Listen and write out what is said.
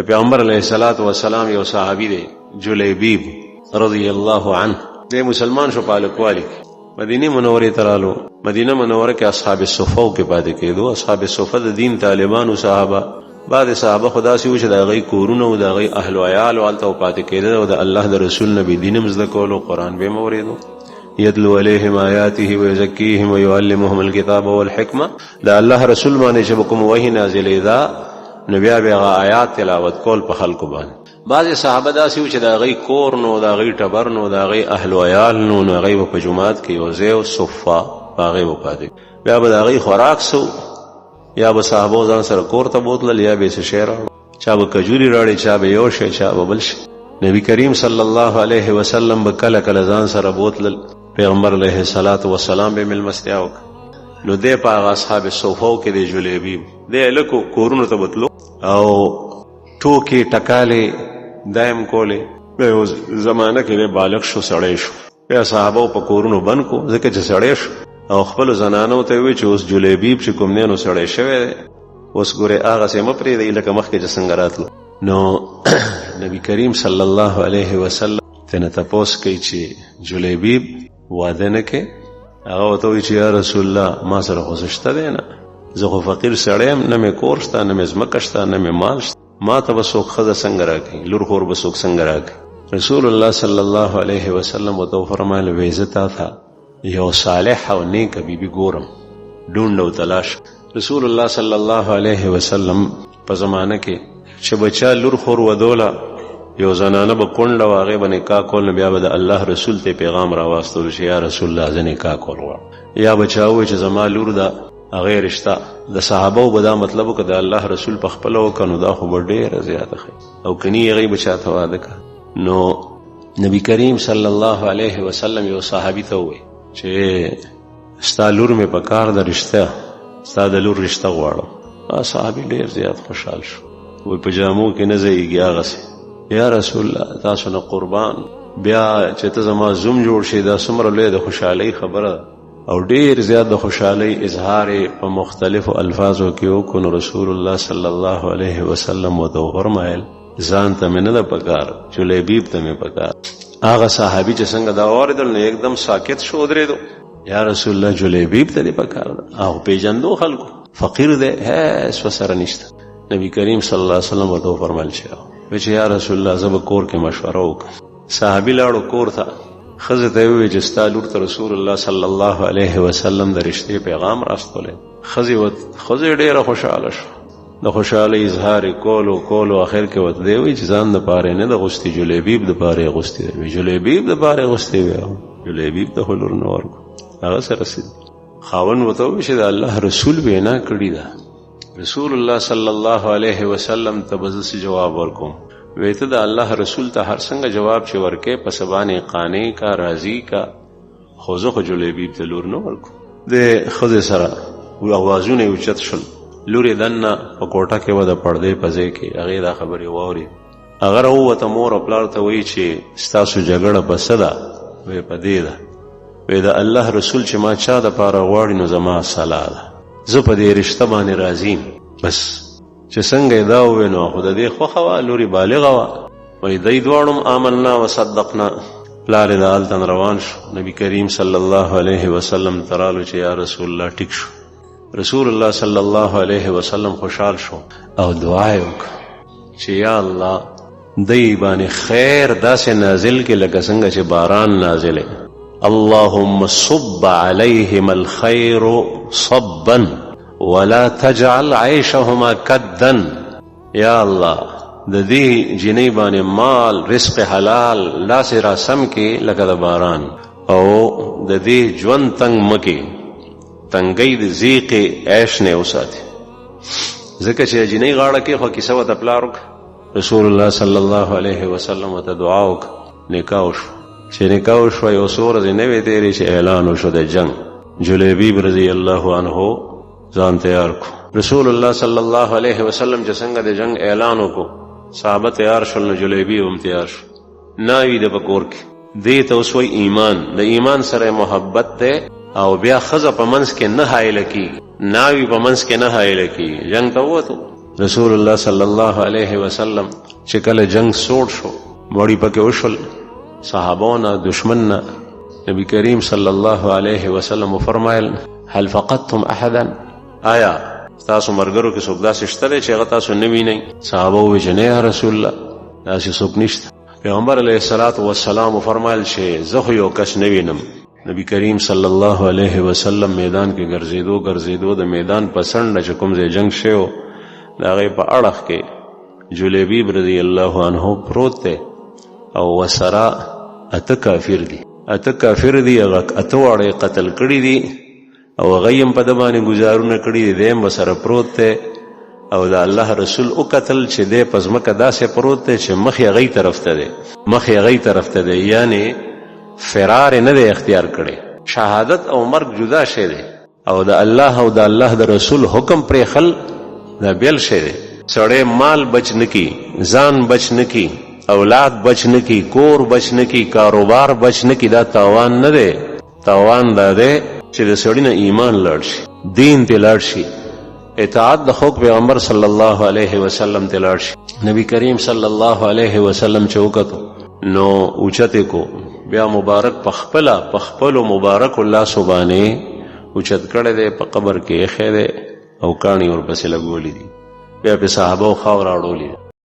پیغمبر علیہ الصلوۃ والسلام یو صحابی دی جلیبیب رضی الله عنه د مسلمان شو پالکوالی مدینه منوره ترالو. مدینه منوره کې اصحاب الصفه کې پاتې کېدو. اصحاب الصفه د دین طالبانو صحابه، بعد صحابه خدا سي و چې د غي کورونو او د غي اهل او عیال او الته پاتې کېدل او د الله د رسول نبی دین مزد کولو، قران به موریدو. یتلو علیهم آیاته ویزکیهم ویعلمهم الکتاب والحکمه. د الله رسول باندې چې کوم وحی نازلې ده نو بیا به آیات تلاوت کول په خلکو باندې. بعض صحابه داسې و چې د غي کور نو د غي ټبر نو د غي اهل او عیال نو غي په جمعات کې یو ځای او صفه باغې و پاتې، بیا به د غي خوراک سو یا به صحابه ځان سره کور ته بوتل یا به شعر چا به کجوري راړي چا به یو شی چا به بل شي. نبی کریم صلی الله علیه وسلم به کله کله ځان سره بوتل. پیغمبر علیه الصلاۃ والسلام به ملمستیاو نو دې په اصحاب صفو کې د جلیبی دې لکو کورونو ته بوتلو او ټوکی ټکاله دایم کوله. به زمانہ کې بالغ شو سړی شو، بیا صحابه په کورونو بند کو ځکه چې سړی شو او خپل زنانو ته وی چې اوس جلیبیب چې کوم نه نو سړی شوی اوس ګوره هغه سم پرې دی لکه مخکې چې څنګه راتلو. نو نبی کریم صلی الله علیه وسلم تنه تاسو کوي چې جلیبیب واده نه کې. هغه ته وی چې یا رسول الله ما سره خوششته دی نه، زه خو فقیر سړی یم، نه مې کور شته نه مې ځمکه شته نه مې مال شته، ما ته به څوک ښځه څنګه راکړي، لور خور به څوک څنګه راکړي. رسول الله صلی الله علیه وسلم ورته فرمایل وی زه تا ته یو صالح او نیک بیبي ګورم، ډونډ او تلاش. رسول الله صلی الله علیه وسلم په زمانه کې چې بچا لور خور ودوله یو زنانه به کونډه واغې به نکاح کول، بیا به د الله رسول ته پیغام راواستلو چې یا رسول الله زه نکاح کول غواړم. یا بچا وایي چې زما لور ده هغه رشتہ د صحابه به دا مطلب که د الله رسول په خپل وکنو دا خو ډیره زیاته خي او کني هغه بچا ته واده کا. نو نبی کریم صلی الله علیه وسلم یو صحابي ته وایي چې ستا لور مې په کار د رشتہ ستا د لور رشتہ غواړم. صحابي ډیر زیات خوشحال شو، وایي په جامو کې نه ځایږي هغه سي یا رسول الله تاسو نه قربان، بیا چې ته زما زوم جوړ شي دا څومره لوی د خوشحالۍ خبره او ډیر زیات د خوشحالۍ اظهار په مختلفو الفاظو کې وکړو. رسول الله صلی الله علیه وسلم وته فرمایل ځان ته مې نه ده پکار، جلیبیب ته مې پکار. هغه صحابي چې څنګه دا اوریدل نو एकदम ساکت شو درېدو. یا رسول الله جلیبیب ته دې پکار ده او پیژندو خلکو فقیر دی هیڅ وسره نشته. نبی کریم صلی الله علیه وسلم وته فرمایل چې یا رسول الله زه به کور کې مشوره وکړم. صحابي لاړو کور ته، خزه ته وی چې ستا لور ته رسول الله صلی الله علیه وسلم د رشتې پیغام راستولې. خزه ډیره خوشاله شو، د خوشاله اظهار کولو اخر کې وته دی وی چې ځان د پاره نه د غستی جلیبیب د پاره غستی دی، جلیبیب د پاره غستی وی، جلیبیب د خلور نور هغه سره رسید. خاون وته وی چې د الله رسول وینا کړی ده. رسول الله صلی الله علیه وسلم ته بزس جواب ورکوم، ویته د الله رسول ته هر څنګه جواب چې ورکه په سبانه قانع کا راضی کا خوزه خو جلیبیب ته لور نه ورکو. د خوزه سره اوازونه اوچت شل، لور دنه په کوټه کې و د پردې پځې کې هغه دا خبري ووري. اگر وته مور او پلار ته وی چې ستاسو جګړه بسدا وې پدې ده، وې د الله رسول چې ما چا د پاره غواړي نو زما صلاح ده، زه په دې رشتہ باندې راضیم. بس چې څنګه دا وینو خو د دې خو خوا لوري بالغه وا وې دای دوړم آمنا وصدقنا. پلار د آلتن روان شو، نبی کریم صلی الله علیه وسلم ترالو چې یا رسول الله ټیک شو. رسول الله صلی الله علیه وسلم خوشحال شو او دعا وکړه چې یا الله دای باندې خیر داسې نازل کې لکه څنګه چې باران نازله. اللهم صب عليهم الخير صبا ولا تجعل عيشهما كدا. یا الله د دې جنې باندې مال رزق حلال لاس را سم کې لکه د باران او د دې ژوند تنگ مکه تنګي د زیق عيش نه وساتي. ځکه چې جنې غاړه کې خو کیسه وته پلارک. رسول الله صلی الله علیه وسلم ته دعا وک، نکاح شو. چې نکاح شو یو سور د نوې تیری چې اعلان وشو د جنگ. جلیبیب رضی الله عنه ځان تیار کو. رسول الله صلی الله علیه وسلم چې څنګه د جنگ اعلان وکړو صحابه تیار شول، جلیبیب هم تیار شو. ناوی د بکور کې دې ته اوس وی ایمان، د ایمان سره محبت ده او بیا خزه په منځ کې نه حایل کی، ناوی په منځ کې نه حایل کی. جنگ ته وته رسول الله صلی الله علیه وسلم چې کله جنگ سوړ شو مړی پکې وشول صحابونه دشمننا نبی کریم صلی الله علیه وسلم فرمایل هل فقدتم احدا آیا تاسو مرګرو کې څوک داسې شته چې هغه تاسو نه وینئ صحابه وویل چې نه یا رسول الله داسې څوک نشته پیغمبر علیه الصلاة والسلام فرمایل چې زه خو یو کس نه وینم نبی کریم صلی الله علیه وسلم میدان کې ګرځېدو د میدان په څنډه چې کوم ځای جنگ شوی د هغې په اړخ کې جلیبیب رضی الله عنه پروت دی او وسره اته کافر دي هغه اته واړه قتل کړي دي او هغه یې په د باندې ګزارونه کړي دي دی هم ورسره پروت دی او د الله رسول وکتل چې دی په ځمکه داسې پروت دی چې مخ یې هغې طرف ته دی یعنی فرار نه دی اختیار کړی شهادت او مرګ جدا شی دی او د الله او د الله د رسول حکم پرېښل دا بیل شی دی سړی مال بچ نکی ځان بچ نکی اولاد بچ نکی کور بچ نکی کاروبار بچ نکی دا تاوان نه دی تاوان دا دی چې د سړی نه ایمان لاړ شي دین ته لاړ شي اطاعت د خو پیغمبر صلی الله علیه وسلم ته لاړ شي نبی کریم صلی الله علیه وسلم چې وکړو نو اوچته کو بیا مبارک پخپلو مبارک الله سبحانه اوچت کړه دی په قبر کې خېده او کانی ورپسې لګولې دي بیا په صحابه خاور اړولې